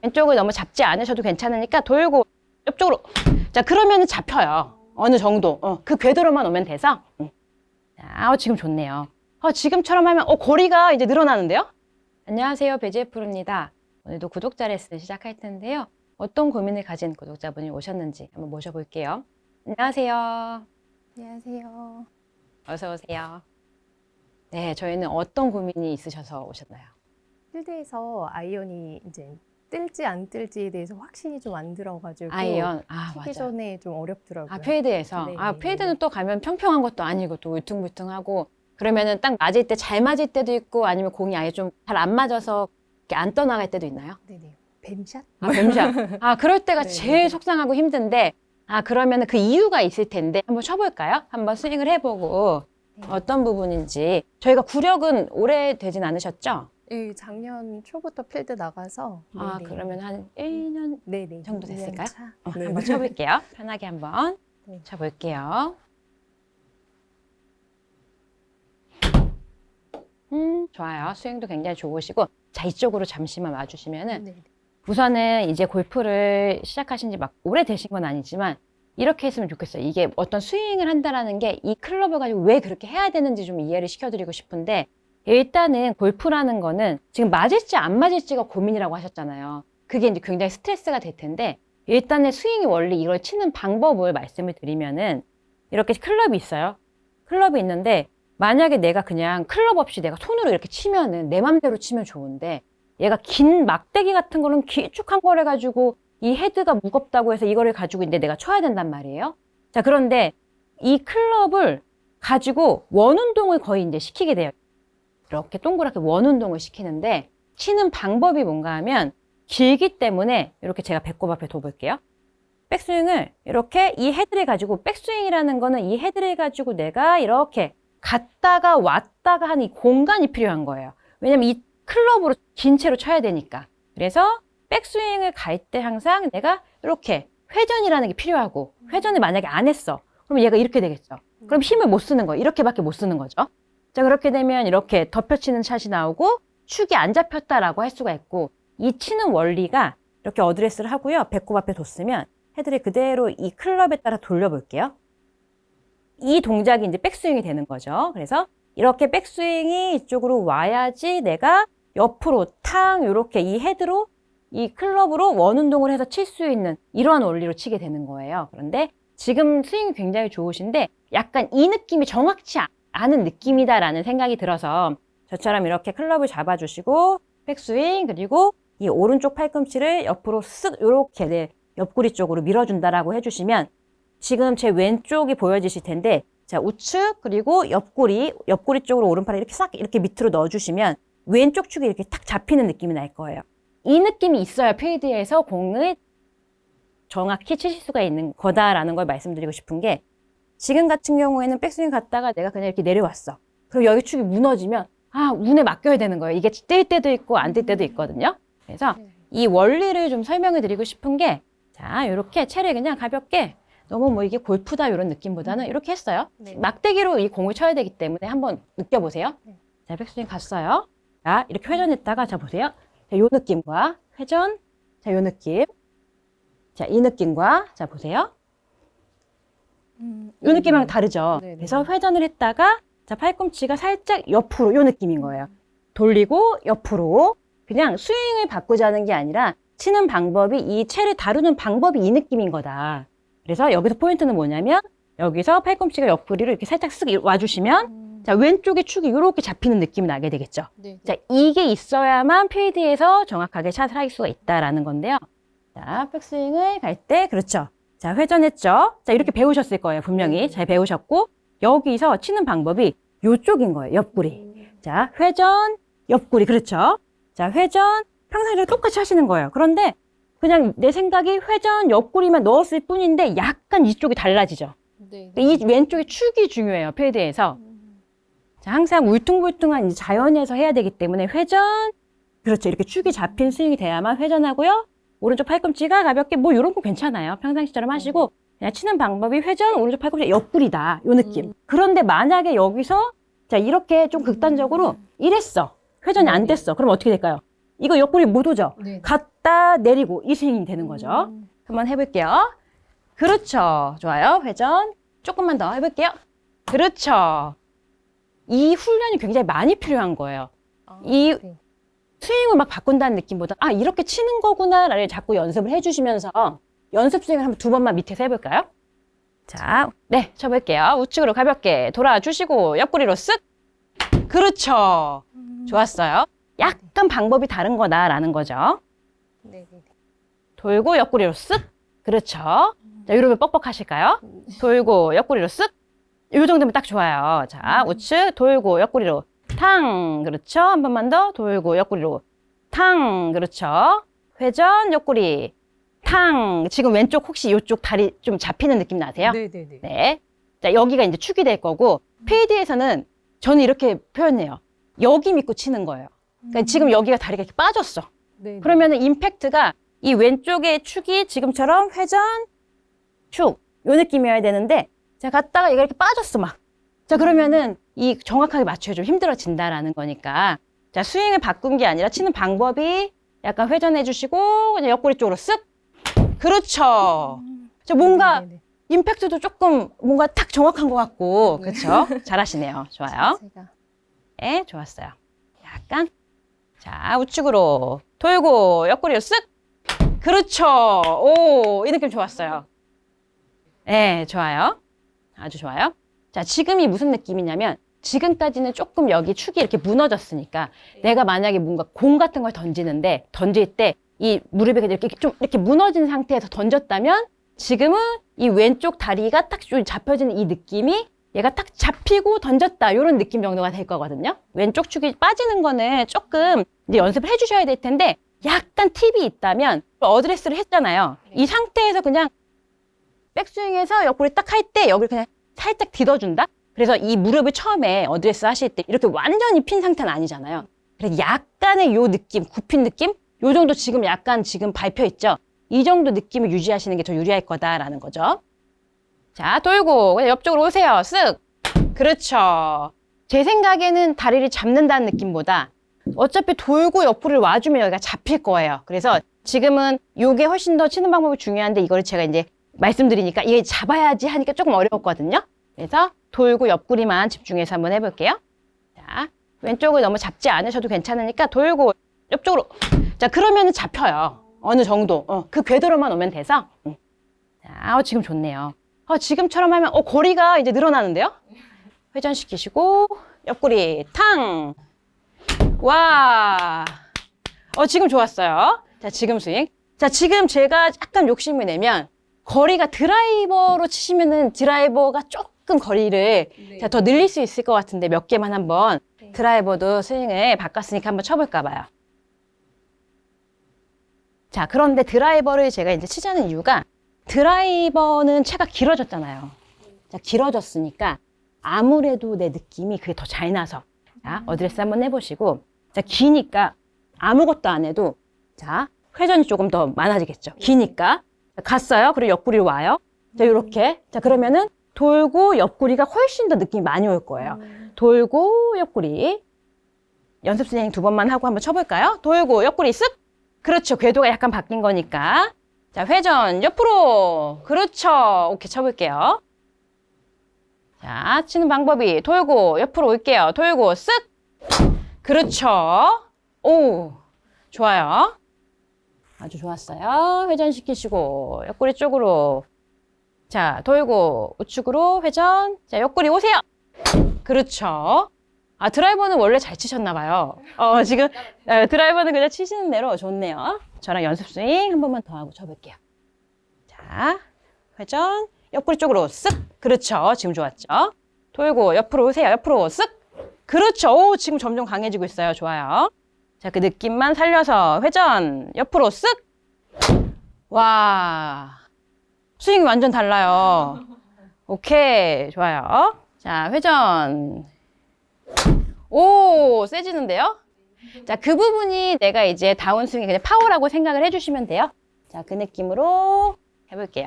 왼쪽을 너무 잡지 않으셔도 괜찮으니까 돌고 옆쪽으로. 자, 그러면 잡혀요. 어느 정도. 그 궤도로만 오면 돼서. 자, 지금 좋네요. 지금처럼 하면 고리가 이제 늘어나는데요? 안녕하세요, 배지프로입니다. 오늘도 구독자 레슨 시작할 텐데요. 어떤 고민을 가진 구독자분이 오셨는지 한번 모셔볼게요. 안녕하세요. 안녕하세요. 어서 오세요. 네, 저희는 어떤 고민이 있으셔서 오셨나요? 필드에서 아이언이 이제 뜰지 안 뜰지에 대해서 확신이 좀 안 들어가지고 아이언, 치기 맞아. 전에 좀 어렵더라고요. 필드에서. 네, 필드는 또 가면 평평한 것도 아니고 또 울퉁불퉁하고 그러면은 딱 맞을 때 잘 맞을 때도 있고 아니면 공이 아예 좀 잘 안 맞아서 이렇게 안 떠나갈 때도 있나요? 네네. 뱀샷? 뱀샷. 그럴 때가 네, 제일 네. 속상하고 힘든데 그러면은 그 이유가 있을 텐데 한번 쳐볼까요? 한번 스윙을 해보고 네. 어떤 부분인지. 저희가 구력은 오래되진 않으셨죠? 예, 작년 초부터 필드 나가서 네네. 그러면 한 1년 네네. 정도 됐을까요? 2년 차. 한번 쳐볼게요. 편하게 한번 네. 쳐볼게요. 좋아요. 스윙도 굉장히 좋으시고. 자, 이쪽으로 잠시만 와주시면은 네. 우선은 이제 골프를 시작하신 지 막 오래되신 건 아니지만 이렇게 했으면 좋겠어요. 이게 어떤 스윙을 한다라는 게 이 클럽을 가지고 왜 그렇게 해야 되는지 좀 이해를 시켜드리고 싶은데, 일단은 골프라는 거는 지금 맞을지 안 맞을지가 고민이라고 하셨잖아요. 그게 이제 굉장히 스트레스가 될 텐데, 일단은 스윙이 원래 이걸 치는 방법을 말씀을 드리면은 이렇게 클럽이 있어요. 클럽이 있는데 만약에 내가 그냥 클럽 없이 내가 손으로 이렇게 치면은 내 맘대로 치면 좋은데, 얘가 긴 막대기 같은 거는 길쭉한 거를 가지고 이 헤드가 무겁다고 해서 이거를 가지고 이제 내가 쳐야 된단 말이에요. 자, 그런데 이 클럽을 가지고 원 운동을 거의 이제 시키게 돼요. 이렇게 동그랗게 원 운동을 시키는데, 치는 방법이 뭔가 하면 길기 때문에 이렇게 제가 배꼽 앞에 둬볼게요. 백스윙을 이렇게 이 헤드를 가지고, 백스윙이라는 거는 이 헤드를 가지고 내가 이렇게 갔다가 왔다가 하는 이 공간이 필요한 거예요. 왜냐면 이 클럽으로 긴 채로 쳐야 되니까. 그래서 백스윙을 갈 때 항상 내가 이렇게 회전이라는 게 필요하고, 회전을 만약에 안 했어. 그럼 얘가 이렇게 되겠죠. 그럼 힘을 못 쓰는 거예요. 이렇게밖에 못 쓰는 거죠. 자, 그렇게 되면 이렇게 덮여치는 샷이 나오고 축이 안 잡혔다라고 할 수가 있고, 이 치는 원리가 이렇게 어드레스를 하고요. 배꼽 앞에 뒀으면 헤드를 그대로 이 클럽에 따라 돌려볼게요. 이 동작이 이제 백스윙이 되는 거죠. 그래서 이렇게 백스윙이 이쪽으로 와야지 내가 옆으로 탕 이렇게 이 헤드로 이 클럽으로 원 운동을 해서 칠 수 있는 이러한 원리로 치게 되는 거예요. 그런데 지금 스윙이 굉장히 좋으신데 약간 이 느낌이 정확치 않은 느낌이다라는 생각이 들어서 저처럼 이렇게 클럽을 잡아주시고 백스윙, 그리고 이 오른쪽 팔꿈치를 옆으로 쓱 이렇게 내 옆구리 쪽으로 밀어준다라고 해주시면 지금 제 왼쪽이 보여지실 텐데, 자, 우측 그리고 옆구리 쪽으로 오른팔을 이렇게 싹 이렇게 밑으로 넣어주시면 왼쪽 축이 이렇게 탁 잡히는 느낌이 날 거예요. 이 느낌이 있어야 필드에서 공을 정확히 치실 수가 있는 거다라는 걸 말씀드리고 싶은 게, 지금 같은 경우에는 백스윙 갔다가 내가 그냥 이렇게 내려왔어. 그럼 여기 축이 무너지면 운에 맡겨야 되는 거예요. 이게 뜰 때도 있고 안 뜰 때도 있거든요. 그래서 이 원리를 좀 설명을 드리고 싶은 게, 자, 이렇게 채를 그냥 가볍게, 너무 뭐 이게 골프다 이런 느낌보다는 이렇게 했어요. 네. 막대기로 이 공을 쳐야 되기 때문에 한번 느껴보세요. 네. 자, 백스윙 갔어요. 자, 이렇게 회전했다가, 자, 보세요. 자, 요 느낌과 회전, 자, 요 느낌. 자, 이 느낌과, 자, 보세요. 요 느낌이랑 다르죠. 네네. 그래서 회전을 했다가, 자, 팔꿈치가 살짝 옆으로, 요 느낌인 거예요. 돌리고 옆으로. 그냥 스윙을 바꾸자는 게 아니라 치는 방법이, 이 채를 다루는 방법이 이 느낌인 거다. 그래서 여기서 포인트는 뭐냐면, 여기서 팔꿈치가 옆구리로 이렇게 살짝 쓱 와주시면, 자, 왼쪽에 축이 이렇게 잡히는 느낌이 나게 되겠죠. 네. 자, 이게 있어야만 필드에서 정확하게 샷을 할 수가 있다라는 건데요. 자, 백스윙을 갈 때, 그렇죠. 자, 회전했죠. 자, 이렇게 배우셨을 거예요. 분명히 잘 배우셨고, 여기서 치는 방법이 요쪽인 거예요. 옆구리. 자, 회전, 옆구리. 그렇죠. 자, 회전, 평상시에 똑같이 하시는 거예요. 그런데 그냥 내 생각이 회전, 옆구리만 넣었을 뿐인데 약간 이쪽이 달라지죠. 네. 이 왼쪽의 축이 중요해요. 필드에서. 자, 항상 울퉁불퉁한 자연에서 해야 되기 때문에 회전, 그렇죠. 이렇게 축이 잡힌 스윙이 돼야만 회전하고요. 오른쪽 팔꿈치가 가볍게, 뭐 이런 거 괜찮아요. 평상시처럼 하시고, 그냥 치는 방법이 회전, 오른쪽 팔꿈치 옆구리다. 요 느낌. 그런데 만약에 여기서, 자, 이렇게 좀 극단적으로 이랬어. 회전이 안 됐어. 그럼 어떻게 될까요? 이거 옆구리 못 오죠? 네. 갔다 내리고 이 스윙이 되는 거죠. 한번 해볼게요. 그렇죠. 좋아요. 회전. 조금만 더 해볼게요. 그렇죠. 이 훈련이 굉장히 많이 필요한 거예요. 이 네. 스윙을 막 바꾼다는 느낌보다 아 이렇게 치는 거구나를 자꾸 연습을 해주시면서 연습 스윙을 한번 2번만 밑에서 해볼까요? 자, 네, 쳐볼게요. 우측으로 가볍게 돌아주시고 옆구리로 쓱. 그렇죠. 좋았어요. 약간 방법이 다른 거다라는 거죠. 네, 네. 돌고 옆구리로 쓱. 그렇죠. 자, 이러면 뻑뻑하실까요? 돌고 옆구리로 쓱. 이 정도면 딱 좋아요. 자, 우측 돌고 옆구리로 탕. 그렇죠. 한 번만 더 돌고 옆구리로 탕. 그렇죠. 회전 옆구리 탕. 지금 왼쪽 혹시 이쪽 다리 좀 잡히는 느낌 나세요? 네, 네, 네. 네. 자, 여기가 이제 축이 될 거고 페이드에서는 저는 이렇게 표현해요. 여기 믿고 치는 거예요. 그러니까 지금 여기가 다리가 이렇게 빠졌어. 네, 그러면은 임팩트가 이 왼쪽의 축이 지금처럼 회전, 축, 요 느낌이어야 되는데, 자, 갔다가 얘가 이렇게 빠졌어, 막. 자, 그러면은 이 정확하게 맞춰야 좀 힘들어진다라는 거니까. 자, 스윙을 바꾼 게 아니라 치는 방법이 약간 회전해 주시고, 그냥 옆구리 쪽으로 쓱. 그렇죠. 자, 뭔가 네, 네, 네. 임팩트도 조금 뭔가 탁 정확한 것 같고, 그렇죠? 잘하시네요. 좋아요. 자세가. 네, 좋았어요. 약간. 자, 우측으로 돌고 옆구리로 쓱. 그렇죠. 오, 이 느낌 좋았어요. 네, 좋아요. 아주 좋아요. 자, 지금이 무슨 느낌이냐면 지금까지는 조금 여기 축이 이렇게 무너졌으니까 내가 만약에 뭔가 공 같은 걸 던지는데 던질 때 이 무릎이 이렇게 좀 이렇게 무너진 상태에서 던졌다면 지금은 이 왼쪽 다리가 딱 좀 잡혀지는 이 느낌이 얘가 딱 잡히고 던졌다 이런 느낌 정도가 될 거거든요. 왼쪽 축이 빠지는 거는 조금 이제 연습을 해주셔야 될 텐데 약간 팁이 있다면 어드레스를 했잖아요. 이 상태에서 그냥 백스윙에서 옆구리 딱 할 때 여기를 그냥 살짝 디뎌준다? 그래서 이 무릎을 처음에 어드레스 하실 때 이렇게 완전히 핀 상태는 아니잖아요. 그래서 약간의 요 느낌, 굽힌 느낌? 요 정도 지금 약간 지금 밟혀 있죠? 이 정도 느낌을 유지하시는 게 더 유리할 거다라는 거죠. 자, 돌고 그냥 옆쪽으로 오세요. 쓱. 그렇죠. 제 생각에는 다리를 잡는다는 느낌보다 어차피 돌고 옆구리를 와주면 여기가 잡힐 거예요. 그래서 지금은 요게 훨씬 더 치는 방법이 중요한데 이거를 제가 이제 말씀드리니까 이게 잡아야지 하니까 조금 어려웠거든요. 그래서 돌고 옆구리만 집중해서 한번 해볼게요. 자, 왼쪽을 너무 잡지 않으셔도 괜찮으니까 돌고 옆쪽으로. 자, 그러면 잡혀요. 어느 정도. 그 궤도로만 오면 돼서. 자, 지금 좋네요. 지금처럼 하면 거리가 이제 늘어나는데요? 회전시키시고 옆구리 탕. 와. 지금 좋았어요. 자, 지금 스윙. 자, 지금 제가 약간 욕심을 내면 거리가 드라이버로 치시면은 드라이버가 조금 거리를 자, 더 늘릴 수 있을 것 같은데 몇 개만 한번 드라이버도 스윙을 바꿨으니까 한번 쳐볼까 봐요. 자, 그런데 드라이버를 제가 이제 치자는 이유가 드라이버는 채가 길어졌잖아요. 자, 길어졌으니까 아무래도 내 느낌이 그게 더 잘 나서. 자, 어드레스 한번 해보시고. 자, 기니까 아무것도 안 해도 자, 회전이 조금 더 많아지겠죠. 기니까. 자, 갔어요. 그리고 옆구리로 와요. 자, 요렇게. 자, 그러면은 돌고 옆구리가 훨씬 더 느낌이 많이 올 거예요. 돌고 옆구리. 연습 스윙 2번만 하고 한번 쳐볼까요? 돌고 옆구리 쓱. 그렇죠. 궤도가 약간 바뀐 거니까. 자, 회전 옆으로. 그렇죠. 오케이, 쳐볼게요. 자, 치는 방법이 돌고 옆으로 올게요. 돌고 쓱. 그렇죠. 오, 좋아요. 아주 좋았어요. 회전시키시고 옆구리 쪽으로. 자, 돌고 우측으로 회전. 자, 옆구리 오세요. 그렇죠. 아, 드라이버는 원래 잘 치셨나 봐요. 지금 드라이버는 그냥 치시는 대로 좋네요. 저랑 연습 스윙 한 번만 더 하고 쳐볼게요. 자, 회전 옆구리 쪽으로 쓱. 그렇죠. 지금 좋았죠. 돌고 옆으로 오세요. 옆으로 쓱. 그렇죠. 오, 지금 점점 강해지고 있어요. 좋아요. 자, 그 느낌만 살려서 회전 옆으로 쓱. 와, 스윙이 완전 달라요. 오케이, 좋아요. 자, 회전. 오, 세지는데요? 자, 그 부분이 내가 이제 다운스윙의 그냥 파워라고 생각을 해주시면 돼요. 자, 그 느낌으로 해볼게요.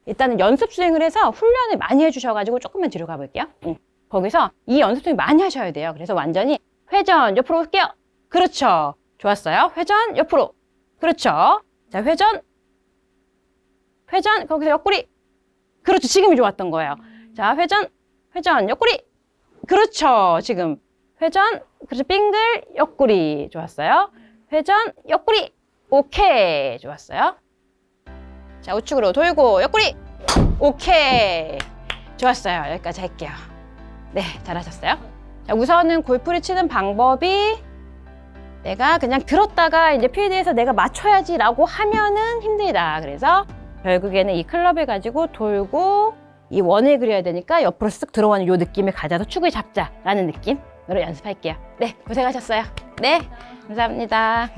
일단은 연습 스윙을 해서 훈련을 많이 해주셔가지고 조금만 뒤로 가볼게요. 거기서 이 연습 스윙 많이 하셔야 돼요. 그래서 완전히 회전 옆으로 올게요. 그렇죠. 좋았어요. 회전, 옆으로. 그렇죠. 자, 회전, 회전, 거기서 옆구리. 그렇죠. 지금이 좋았던 거예요. 자, 회전, 회전, 옆구리. 그렇죠. 지금. 회전, 그렇죠. 빙글, 옆구리. 좋았어요. 회전, 옆구리. 오케이. 좋았어요. 자, 우측으로 돌고, 옆구리. 오케이. 좋았어요. 여기까지 할게요. 네, 잘하셨어요. 자, 우선은 골프를 치는 방법이 내가 그냥 들었다가 이제 필드에서 내가 맞춰야지라고 하면은 힘들다. 그래서 결국에는 이 클럽을 가지고 돌고 이 원을 그려야 되니까 옆으로 쓱 들어오는 이 느낌을 가져서 축을 잡자라는 느낌으로 연습할게요. 네, 고생하셨어요. 네, 감사합니다.